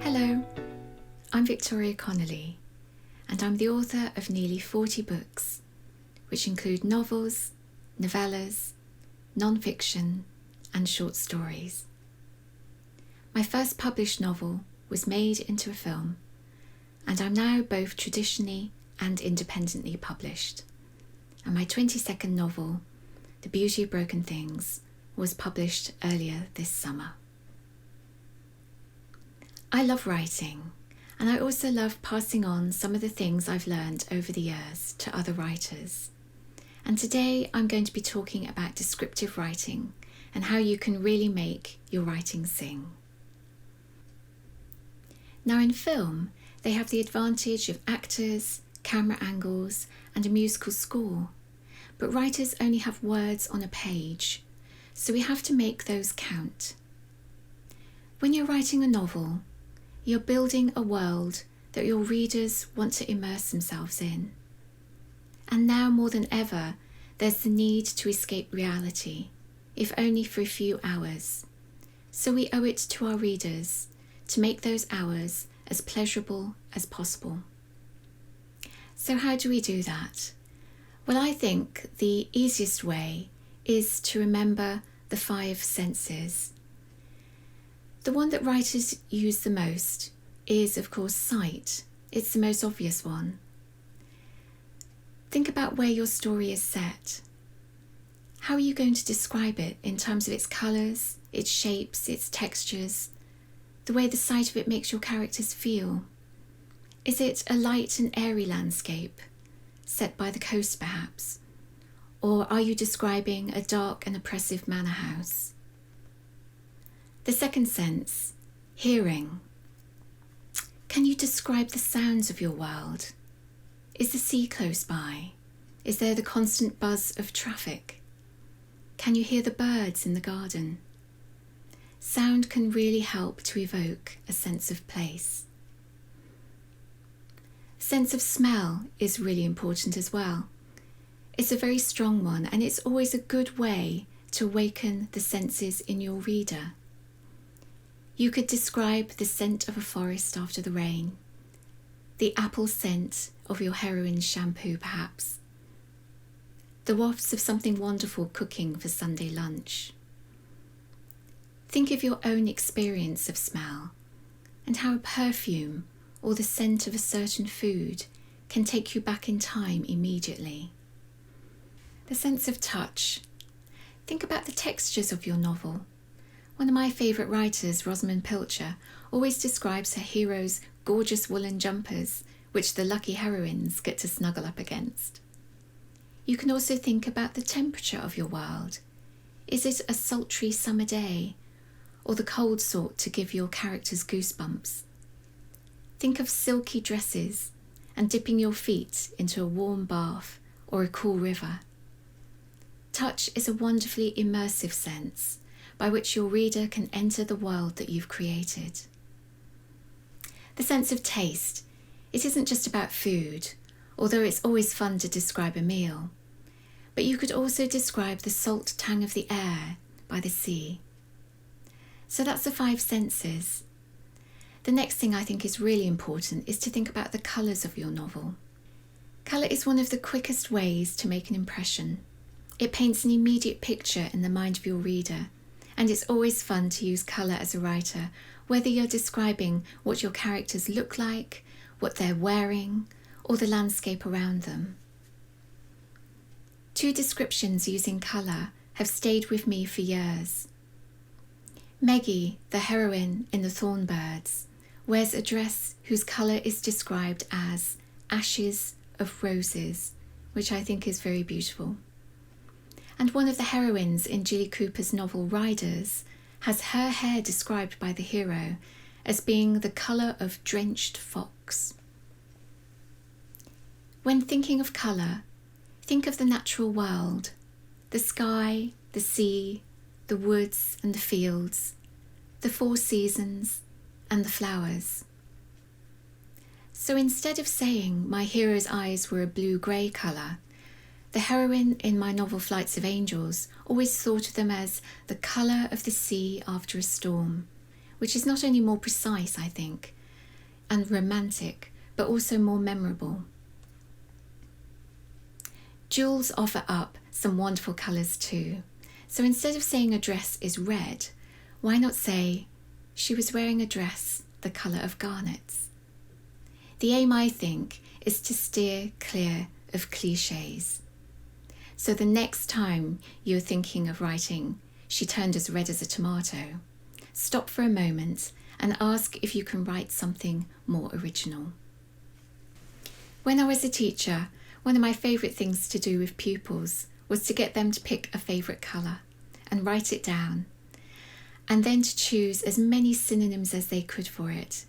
Hello, I'm Victoria Connelly, and I'm the author of nearly 40 books, which include novels, novellas, non-fiction, and short stories. My first published novel was made into a film, and I'm now both traditionally and independently published. And my 22nd novel, The Beauty of Broken Things, was published earlier this summer. I love writing, and I also love passing on some of the things I've learned over the years to other writers. And today I'm going to be talking about descriptive writing and how you can really make your writing sing. Now in film, they have the advantage of actors, camera angles, and a musical score. But writers only have words on a page, so we have to make those count. When you're writing a novel, you're building a world that your readers want to immerse themselves in. And now more than ever, there's the need to escape reality, if only for a few hours. So we owe it to our readers to make those hours as pleasurable as possible. So how do we do that? Well, I think the easiest way is to remember the 5 senses. The one that writers use the most is, of course, sight. It's the most obvious one. Think about where your story is set. How are you going to describe it in terms of its colours, its shapes, its textures, the way the sight of it makes your characters feel? Is it a light and airy landscape, set by the coast perhaps? Or are you describing a dark and oppressive manor house? The second sense, hearing. Can you describe the sounds of your world? Is the sea close by? Is there the constant buzz of traffic? Can you hear the birds in the garden? Sound can really help to evoke a sense of place. Sense of smell is really important as well. It's a very strong one, and it's always a good way to awaken the senses in your reader. You could describe the scent of a forest after the rain, the apple scent of your heroine's shampoo perhaps, the wafts of something wonderful cooking for Sunday lunch. Think of your own experience of smell and how a perfume or the scent of a certain food can take you back in time immediately. The sense of touch. Think about the textures of your novel. One of my favourite writers, Rosamund Pilcher, always describes her heroes' gorgeous woolen jumpers, which the lucky heroines get to snuggle up against. You can also think about the temperature of your world. Is it a sultry summer day, or the cold sort to give your characters goosebumps? Think of silky dresses and dipping your feet into a warm bath or a cool river. Touch is a wonderfully immersive sense by which your reader can enter the world that you've created. The sense of taste. It isn't just about food, although it's always fun to describe a meal, but you could also describe the salt tang of the air by the sea. So that's the 5 senses. The next thing I think is really important is to think about the colours of your novel. Colour is one of the quickest ways to make an impression. It paints an immediate picture in the mind of your reader, and it's always fun to use colour as a writer, whether you're describing what your characters look like, what they're wearing, or the landscape around them. 2 descriptions using colour have stayed with me for years. Meggie, the heroine in The Thornbirds, wears a dress whose colour is described as ashes of roses, which I think is very beautiful. And one of the heroines in Jilly Cooper's novel Riders has her hair described by the hero as being the colour of drenched fox. When thinking of colour, think of the natural world, the sky, the sea, the woods and the fields, the 4 seasons and the flowers. So instead of saying my hero's eyes were a blue-grey colour, the heroine in my novel Flights of Angels always thought of them as the colour of the sea after a storm, which is not only more precise, I think, and romantic, but also more memorable. Jewels offer up some wonderful colours too. So instead of saying a dress is red, why not say she was wearing a dress the colour of garnets? The aim, I think, is to steer clear of cliches. So the next time you're thinking of writing, she turned as red as a tomato, stop for a moment and ask if you can write something more original. When I was a teacher, one of my favourite things to do with pupils was to get them to pick a favourite colour and write it down, and then to choose as many synonyms as they could for it.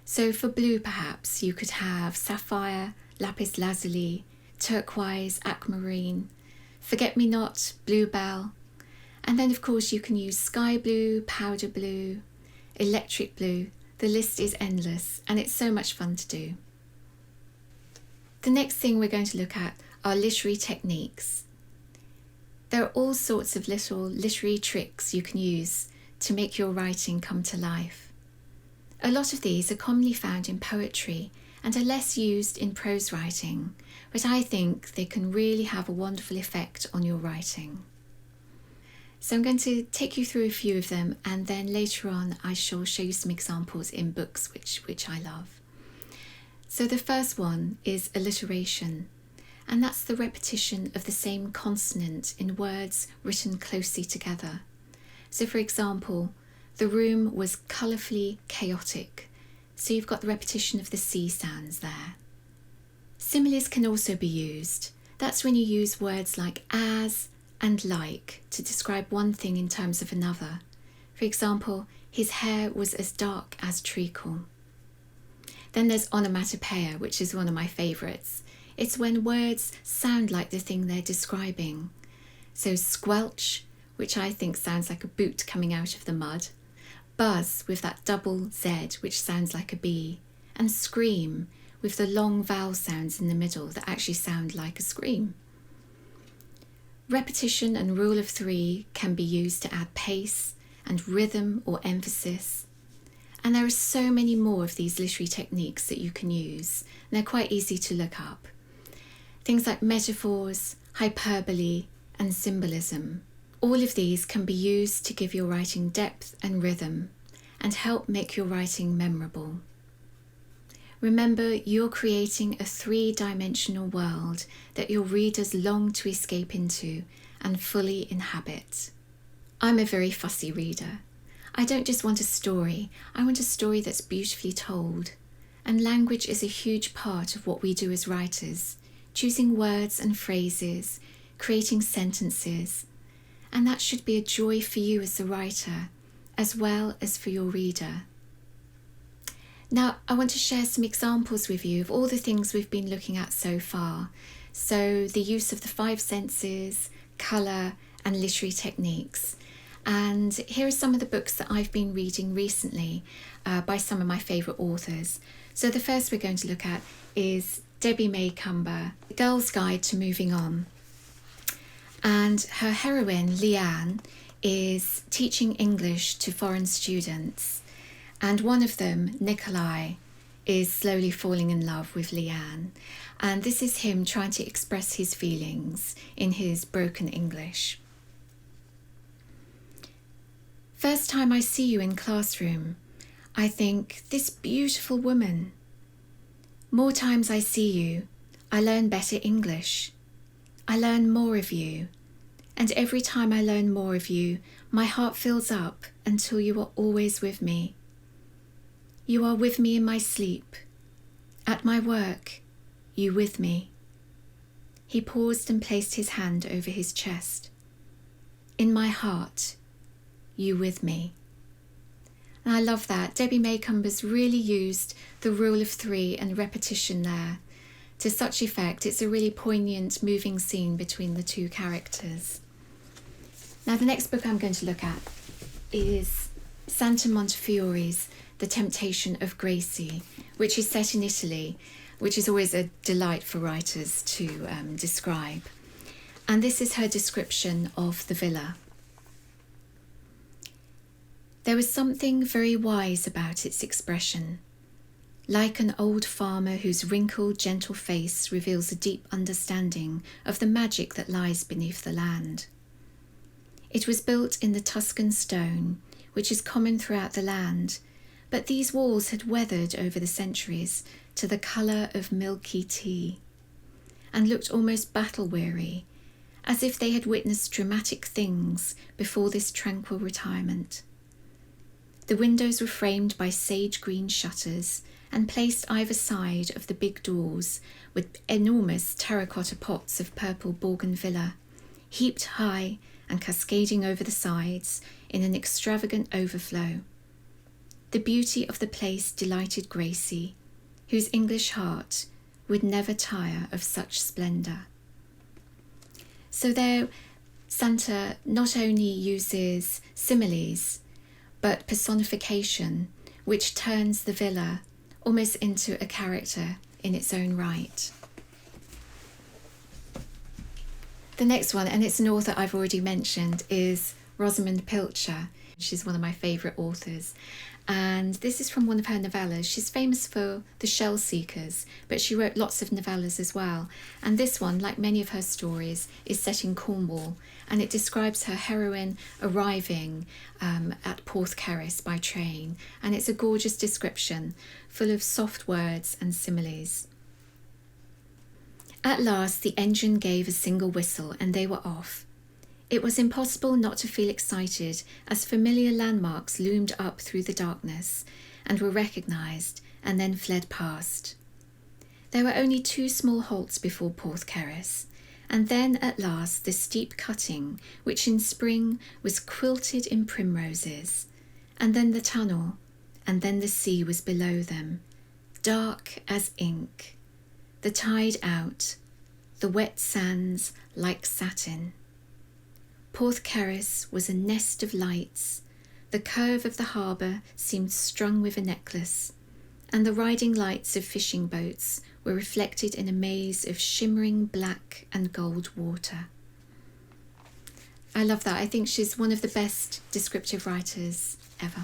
So for blue, perhaps you could have sapphire, lapis lazuli, turquoise, aquamarine, forget-me-not, bluebell, and then of course you can use sky blue, powder blue, electric blue. The list is endless and it's so much fun to do. The next thing we're going to look at are literary techniques. There are all sorts of little literary tricks you can use to make your writing come to life. A lot of these are commonly found in poetry and are less used in prose writing, but I think they can really have a wonderful effect on your writing. So I'm going to take you through a few of them, and then later on I shall show you some examples in books which I love. So the first one is alliteration, and that's the repetition of the same consonant in words written closely together. So for example, the room was colourfully chaotic, so you've got the repetition of the C sounds there. Similes can also be used. That's when you use words like as and like to describe one thing in terms of another. For example, his hair was as dark as treacle. Then there's onomatopoeia, which is one of my favourites. It's when words sound like the thing they're describing. So squelch, which I think sounds like a boot coming out of the mud. Buzz with that double Z, which sounds like a bee. And scream with the long vowel sounds in the middle that actually sound like a scream. Repetition and rule of three can be used to add pace and rhythm or emphasis. And there are so many more of these literary techniques that you can use, and they're quite easy to look up. Things like metaphors, hyperbole, and symbolism. All of these can be used to give your writing depth and rhythm and help make your writing memorable. Remember, you're creating a three-dimensional world that your readers long to escape into and fully inhabit. I'm a very fussy reader. I don't just want a story, I want a story that's beautifully told. And language is a huge part of what we do as writers, choosing words and phrases, creating sentences. And that should be a joy for you as a writer, as well as for your reader. Now, I want to share some examples with you of all the things we've been looking at so far. So the use of the five senses, colour, and literary techniques. And here are some of the books that I've been reading recently by some of my favourite authors. So the first we're going to look at is Debbie Maycomber, The Girl's Guide to Moving On. And her heroine, Leanne, is teaching English to foreign students. And one of them, Nikolai, is slowly falling in love with Leanne. And this is him trying to express his feelings in his broken English. First time I see you in classroom, I think, this beautiful woman. More times I see you, I learn better English. I learn more of you. And every time I learn more of you, my heart fills up until you are always with me. You are with me in my sleep. At my work, you with me. He paused and placed his hand over his chest. In my heart, you with me. And I love that. Debbie Maycomber's really used the rule of three and repetition there to such effect. It's a really poignant, moving scene between the two characters. Now, the next book I'm going to look at is Santa Montefiore's The Temptation of Gracie, which is set in Italy, which is always a delight for writers to describe. And this is her description of the villa. There was something very wise about its expression, like an old farmer whose wrinkled, gentle face reveals a deep understanding of the magic that lies beneath the land. It was built in the Tuscan stone, which is common throughout the land, but these walls had weathered over the centuries to the colour of milky tea, and looked almost battle-weary, as if they had witnessed dramatic things before this tranquil retirement. The windows were framed by sage-green shutters and placed either side of the big doors with enormous terracotta pots of purple bougainvillea, heaped high and cascading over the sides in an extravagant overflow. The beauty of the place delighted Gracie, whose English heart would never tire of such splendour. So there, Santa not only uses similes, but personification, which turns the villa almost into a character in its own right. The next one, and it's an author I've already mentioned, is Rosamunde Pilcher. She's one of my favourite authors. And this is from one of her novellas. She's famous for The Shell Seekers, but she wrote lots of novellas as well. And this one, like many of her stories, is set in Cornwall, and it describes her heroine arriving at Porthcaris by train. And it's a gorgeous description, full of soft words and similes. At last, the engine gave a single whistle, and they were off. It was impossible not to feel excited as familiar landmarks loomed up through the darkness and were recognised and then fled past. There were only 2 small halts before Porthcaris, and then at last the steep cutting, which in spring was quilted in primroses, and then the tunnel, and then the sea was below them, dark as ink, the tide out, the wet sands like satin. Porthcaris was a nest of lights. The curve of the harbour seemed strung with a necklace, and the riding lights of fishing boats were reflected in a maze of shimmering black and gold water. I love that. I think she's one of the best descriptive writers ever.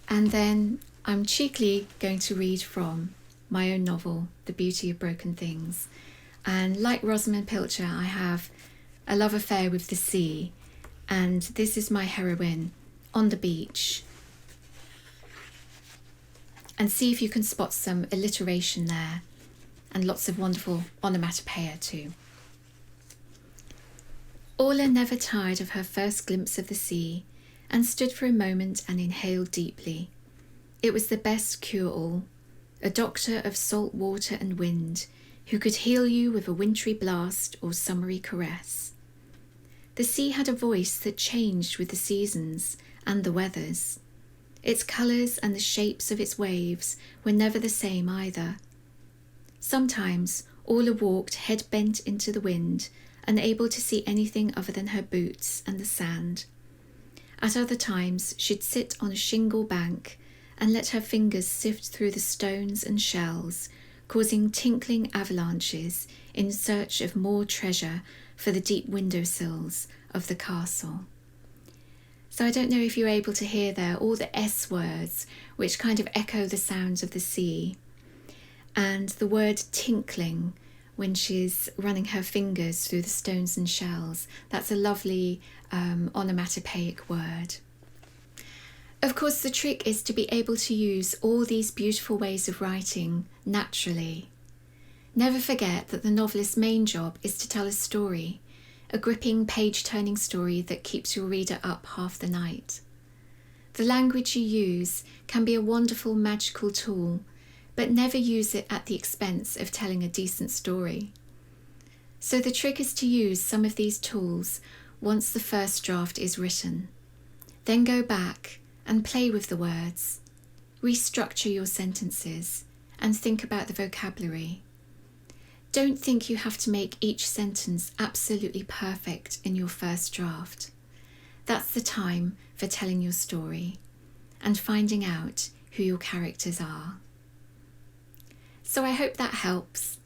And then I'm cheekily going to read from my own novel, The Beauty of Broken Things. And like Rosamunde Pilcher, I have a love affair with the sea, and this is my heroine on the beach. And see if you can spot some alliteration there, and lots of wonderful onomatopoeia too. Orla never tired of her first glimpse of the sea, and stood for a moment and inhaled deeply. It was the best cure-all, a doctor of salt water and wind, who could heal you with a wintry blast or summery caress. The sea had a voice that changed with the seasons and the weathers. Its colours and the shapes of its waves were never the same either. Sometimes Orla walked head bent into the wind, unable to see anything other than her boots and the sand. At other times she'd sit on a shingle bank and let her fingers sift through the stones and shells, causing tinkling avalanches in search of more treasure for the deep windowsills of the castle. So I don't know if you're able to hear there all the S words, which kind of echo the sounds of the sea. And the word tinkling, when she's running her fingers through the stones and shells, that's a lovely onomatopoeic word. Of course, the trick is to be able to use all these beautiful ways of writing naturally. Never forget that the novelist's main job is to tell a story, a gripping page-turning story that keeps your reader up half the night. The language you use can be a wonderful magical tool, but never use it at the expense of telling a decent story. So the trick is to use some of these tools once the first draft is written. Then go back and play with the words, restructure your sentences, and think about the vocabulary. Don't think you have to make each sentence absolutely perfect in your first draft. That's the time for telling your story and finding out who your characters are. So I hope that helps,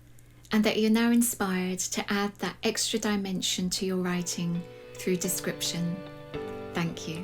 and that you're now inspired to add that extra dimension to your writing through description. Thank you.